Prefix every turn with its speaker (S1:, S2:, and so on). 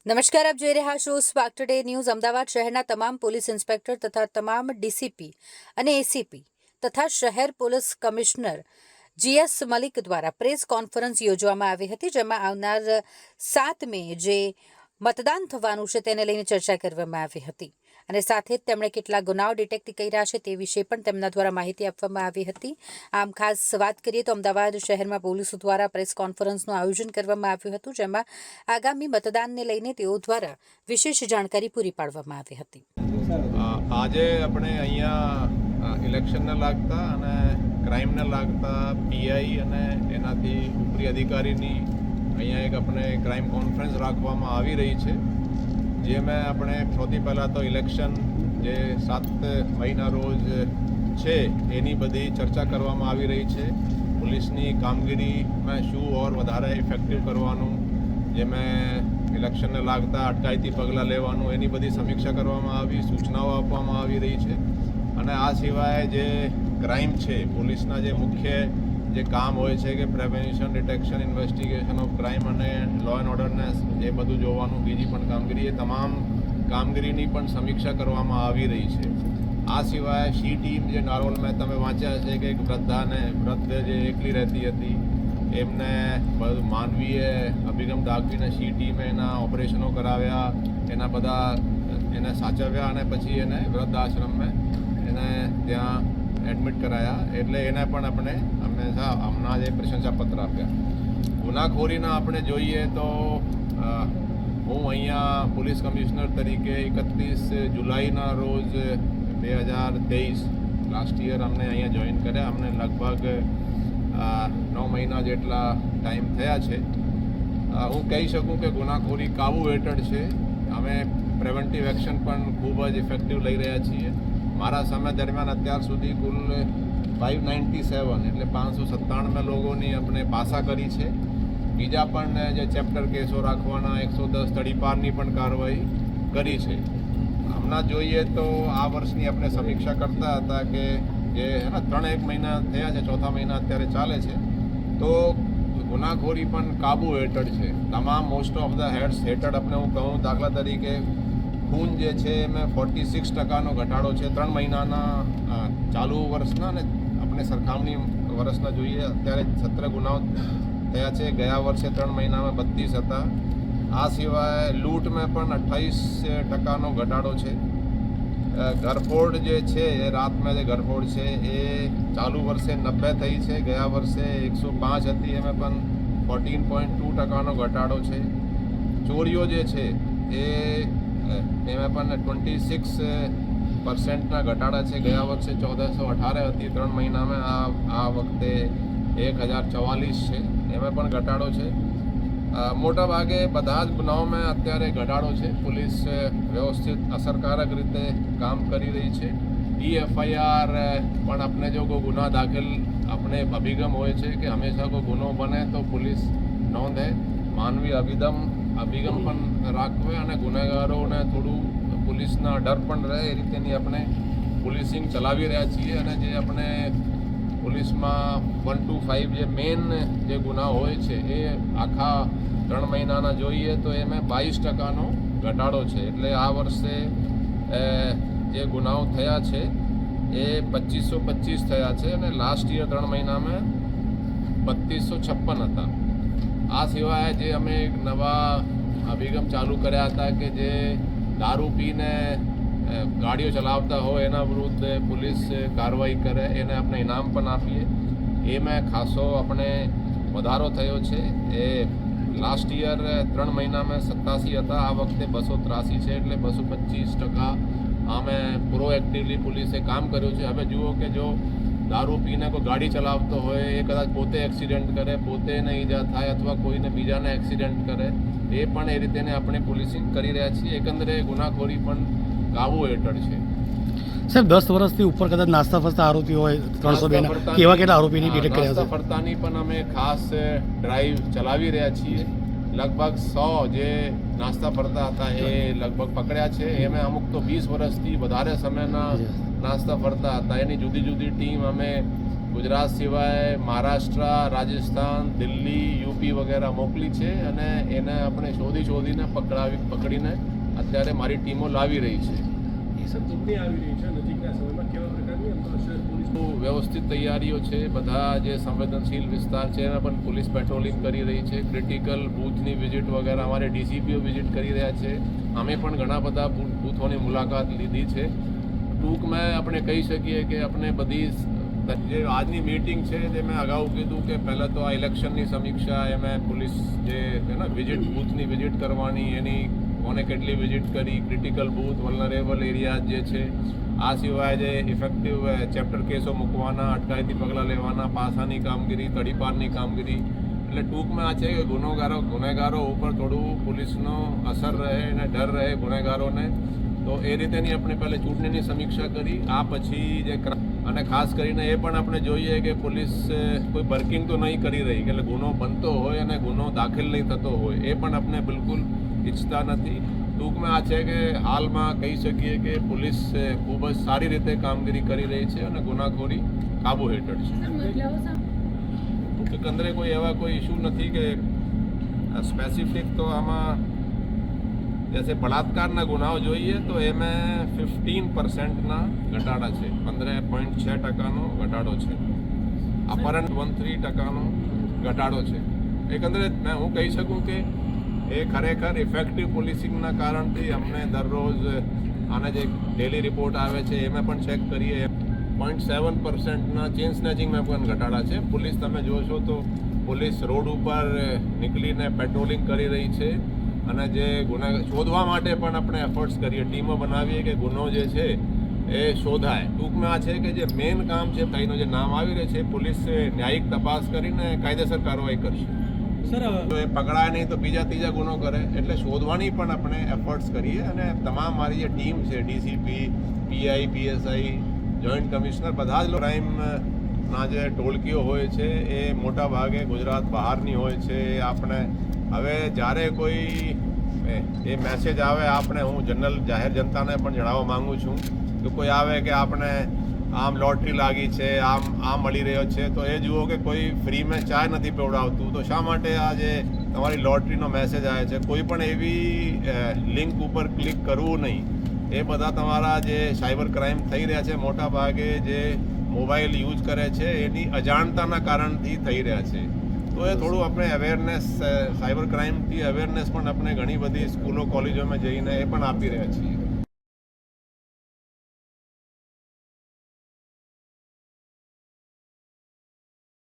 S1: નમસ્કાર, આપ જોઈ રહ્યા છો સ્પાર્ક ટુડે ન્યૂઝ. અમદાવાદ શહેરના તમામ પોલીસ ઇન્સ્પેક્ટર તથા તમામ ડીસીપી અને એસીપી તથા શહેર પોલીસ કમિશનર GS મલિક દ્વારા પ્રેસ કોન્ફરન્સ યોજવામાં આવી હતી, જેમાં આવનાર 7 મે જે મતદાન થવાનું છે તેને લઈને ચર્ચા કરવામાં આવી હતી અને સાથે જ તેમણે કેટલા ગુનાઓ ડિટેક્ટ કર્યા છે તે વિશે પણ તેમના દ્વારા માહિતી આપવામાં આવી હતી. આમ ખાસ વાત કરીએ તો અમદાવાદ શહેરમાં પોલીસ દ્વારા પ્રેસ કોન્ફરન્સનું આયોજન કરવામાં આવ્યું હતું, જેમાં આગામી મતદાનને લઈને તેઓ દ્વારા વિશેષ જાણકારી પૂરી પાડવામાં આવી હતી.
S2: આજે આપણે અહીંયા ઇલેક્શનને લાગતા અને ક્રાઇમને લાગતા પીઆઈ અને એનાથી ઉપરી અધિકારીની અહીંયા એક આપણે ક્રાઇમ કોન્ફરન્સ રાખવામાં આવી રહી છે, જેમાં આપણે સૌથી પહેલાં તો ઇલેક્શન જે 7 મઈના રોજ છે એની બધી ચર્ચા કરવામાં આવી રહી છે. પોલીસની કામગીરીમાં શું ઓર વધારે ઇફેક્ટિવ કરવાનું, જેમાં ઇલેક્શનને લાગતા અટકાયતી પગલાં લેવાનું, એની બધી સમીક્ષા કરવામાં આવી, સૂચનાઓ આપવામાં આવી રહી છે. અને આ સિવાય જે ક્રાઇમ છે, પોલીસના જે મુખ્ય જે કામ હોય છે કે prevention, detection, investigation of crime અને લો એન્ડ ઓર્ડરનેસ એ બધું જોવાનું, બીજી પણ કામગીરી, એ તમામ કામગીરીની પણ સમીક્ષા કરવામાં આવી રહી છે. આ સિવાય સી ટીમ જે નારોલમાં તમે વાંચ્યા છે કે એક વૃદ્ધ જે એકલી રહેતી હતી એમને બધું માનવીય અભિગમ દાખવીને સી ટીમે એના ઓપરેશનો કરાવ્યા, એના બધા એને સાચવ્યા અને પછી એને વૃદ્ધ આશ્રમમાં એને ત્યાં એડમિટ કરાયા. એટલે એને પણ આપણે હમણાં જે પ્રશંસાપત્ર આપ્યા. ગુનાખોરીના આપણે જોઈએ તો હું અહીંયા પોલીસ કમિશનર તરીકે 31 જુલાઈના રોજ 2023 લાસ્ટ યર અમને અહીંયા જોઈન કર્યા. અમને લગભગ 9 મહિના જેટલા ટાઈમ થયા છે. હું કહી શકું કે ગુનાખોરી કાબૂ હેઠળ છે. અમે પ્રિવેન્ટિવ એક્શન પણ ખૂબ જ ઇફેક્ટિવ લઈ રહ્યા છીએ. મારા સમય દરમિયાન અત્યાર સુધી કુલ 597 એટલે 597 લોકોની આપણે પાસા કરી છે. બીજા પણ જે ચેપ્ટર કેસો રાખવાના 110 તડીપારની પણ કાર્યવાહી કરી છે. હમણાં જોઈએ તો આ વર્ષની આપણે સમીક્ષા કરતા હતા કે જે 3 મહિના થયા છે, ચોથા મહિના અત્યારે ચાલે છે, તો ગુનાખોરી પણ કાબૂ હેઠળ છે. તમામ મોસ્ટ ઓફ ધ હેડ્સ હેઠળ આપણે હું કહું, દાખલા તરીકે ખૂન જે છે એમાં 46% ઘટાડો છે 3 મહિનાના ચાલુ વર્ષના, અને આપણે સરખામણી વર્ષના જોઈએ અત્યારે 17 ગુનાઓ થયા છે. ગયા વર્ષે 3 મહિનામાં 32 હતા. આ સિવાય લૂંટમાં પણ 28% ઘટાડો છે. ઘરફોડ જે છે એ રાતમાં જે ઘરફોડ છે એ ચાલુ વર્ષે 90 થઈ છે, ગયા વર્ષે 105 હતી, એમાં પણ 14.2% ઘટાડો છે. ચોરીઓ જે છે એમાં પણ 26% ઘટાડા છે. ગયા વર્ષે 1418 હતી 3 મહિનામાં, આ વખતે 1044 છે, એમાં પણ ઘટાડો છે. મોટા ભાગે બધા જ ગુનાઓમાં અત્યારે ઘટાડો છે. પોલીસ વ્યવસ્થિત અસરકારક રીતે કામ કરી રહી છે. EFIR પણ આપણે જો કોઈ ગુના દાખલ આપણે અભિગમ હોય છે કે હંમેશા કોઈ ગુનો બને તો પોલીસ નોંધે, માનવી અભિગમ પણ રાખવે અને ગુનેગારોને થોડું પોલીસના ડર પણ રહે, એ રીતેની આપણે પોલીસિંગ ચલાવી રહ્યા છીએ. અને જે આપણે પોલીસમાં 1 to 5 જે મેઇન જે ગુના હોય છે એ આખા 3 મહિનાના જોઈએ તો એમાં 22%નો ઘટાડો છે. એટલે આ વર્ષે જે ગુનાઓ થયા છે એ 2525 થયા છે અને લાસ્ટ યર 3 મહિનામાં 3256 હતા. આ સિવાય જે અમે એક નવા અભિગમ ચાલુ કર્યા હતા કે જે દારૂ પીને ગાડીઓ ચલાવતા હોય એના વિરુદ્ધ પોલીસ કાર્યવાહી કરે, એને આપણે ઇનામ પણ આપીએ. એમાં ખાસો આપણે વધારો થયો છે. એ લાસ્ટ યર 3 મહિનામાં 87 હતા, આ વખતે 283 છે, એટલે 225% આમે પ્રોએક્ટિવલી પોલીસે કામ કર્યું છે. હવે જુઓ કે જો દારૂ પીને કોઈ ગાડી ચલાવતો હોય, એ કદાચ પોતે એક્સિડન્ટ કરે, પોતે એને ઈજા થાય અથવા કોઈને બીજાને એક્સિડન્ટ કરે, એ પણ એ રીતે આપણે પોલીસિંગ કરી રહ્યા છીએ. એકંદરે ગુનાખોરી પણ કાબૂ હેઠળ છે.
S3: સાહેબ, 10 વર્ષથી ઉપર કદાચ નાસ્તા ફરતા આરોપી હોય 302 કેવા કેટલા આરોપીની ડિટેક્ટ કર્યા છે?
S2: નાસ્તા ફરતાની પણ અમે ખાસ ડ્રાઈવ ચલાવી રહ્યા છીએ. લગભગ 100 જે નાસ્તા ફરતા હતા એ લગભગ પકડ્યા છે. એમાં અમુક તો 20 વર્ષથી વધારે સમયના નાસ્તા ફરતા હતા. એની જુદી જુદી ટીમ અમે ગુજરાત સિવાય મહારાષ્ટ્ર, રાજસ્થાન, દિલ્હી, યુપી વગેરે મોકલી છે અને એને આપણે શોધીને પકડીને અત્યારે મારી ટીમો લાવી રહી છે. વ્યવસ્થિત તૈયારીઓ છે. બધા જે સંવેદનશીલ વિસ્તાર છે એમાં પણ પોલીસ પેટ્રોલિંગ કરી રહી છે. ક્રિટિકલ બૂથની વિઝિટ વગેરે અમારે ડીસીપીઓ વિઝિટ કરી રહ્યા છે. અમે પણ ઘણા બધા બૂથોની મુલાકાત લીધી છે. ટૂંકમાં આપણે કહી શકીએ કે આપણે બધી જે આજની મીટિંગ છે જે મેં અગાઉ કીધું કે પહેલાં તો આ ઇલેક્શનની સમીક્ષા એમાં પોલીસ જે છે ને વિઝિટ બૂથની વિઝિટ કરવાની, એની કોને કેટલી વિઝિટ કરી, ક્રિટિકલ બૂથ, વલ્નરેબલ એરિયા જે છે, આ સિવાય જે ઇફેક્ટિવ ચેપ્ટર કેસો મૂકવાના, અટકાયતી પગલાં લેવાના, પાસાની કામગીરી, તડીપારની કામગીરી. એટલે ટૂંકમાં આ છે કે ગુનેગારો ઉપર થોડું પોલીસનો અસર રહે અને ડર રહે ગુનેગારોને. તો એ રીતેની આપણે પહેલાં ચૂંટણીની સમીક્ષા કરી. આ પછી જે અને ખાસ કરીને એ પણ આપણે જોઈએ કે પોલીસ કોઈ બર્કિંગ તો નહીં કરી રહી, એટલે ગુનો બનતો હોય અને ગુનો દાખલ નહીં થતો હોય એ પણ આપણે બિલકુલ ઈચ્છતા નથી. ટૂંકમાં આ છે કે હાલમાં કહી શકીએ કે પોલીસ ખૂબ જ સારી રીતે કામગીરી કરી રહી છે અને ગુનાખોરી કાબુ હેઠળ છે. એકંદરે કોઈ એવા કોઈ ઇસ્યુ નથી કે સ્પેસિફિક. તો આમાં જैसे બળાત્કારના ગુનાઓ જોઈએ તો એમાં 15% ઘટાડા છે, 15.6% ઘટાડો છે. અપહરણ 13% ઘટાડો છે. એકંદરે હું કહી શકું કે એ ખરેખર ઇફેક્ટિવ પોલીસિંગના કારણથી અમને દરરોજ આને જે ડેલી રિપોર્ટ આવે છે એમાં પણ ચેક કરીએ 0.7% ચેઇન સ્નેચિંગમાં પણ ઘટાડા છે. પોલીસ તમે જોશો તો પોલીસ રોડ ઉપર નીકળીને પેટ્રોલિંગ કરી રહી છે અને જે ગુના શોધવા માટે પણ આપણે એફર્ટ્સ કરીએ, ટીમો બનાવીએ કે ગુનો જે છે એ શોધાય. ટૂંકમાં આ છે કે જે મેઇન કામ છે ભાઈનો જે નામ આવી રહ્યું છે, પોલીસ ન્યાયિક તપાસ કરીને કાયદેસર કાર્યવાહી કરશે. સર જો એ પકડાય નહીં તો બીજા ત્રીજા ગુનો કરે, એટલે શોધવાની પણ આપણે એફર્ટ્સ કરીએ. અને તમામ મારી જે ટીમ છે, DCP, PI, PSI, joint commissioner, બધા જ ક્રાઇમના જે ટોળકીઓ હોય છે એ મોટા ભાગે ગુજરાત બહારની હોય છે. આપણે હવે જ્યારે કોઈ એ મેસેજ આવે, આપણે હું જનરલ જાહેર જનતાને પણ જણાવવા માગું છું કે કોઈ આવે કે આપણે આમ લોટરી લાગી છે, આમ મળી રહ્યો છે, તો એ જુઓ કે કોઈ ફ્રીમાં ચાય નથી પીવડાવતું, તો શા માટે આ જે તમારી લોટરીનો મેસેજ આવે છે, કોઈ પણ એવી લિંક ઉપર ક્લિક કરવું નહીં. એ બધા તમારા જે સાયબર ક્રાઇમ થઈ રહ્યા છે મોટા ભાગે જે મોબાઈલ યુઝ કરે છે એની અજાણતાના કારણથી થઈ રહ્યા છે. તો એ થોડું આપણે અવેરનેસ, સાયબર ક્રાઇમથી અવેરનેસ પણ આપણે ઘણી બધી સ્કૂલો, કોલેજોમાં જઈને એ પણ આપી રહ્યા છીએ.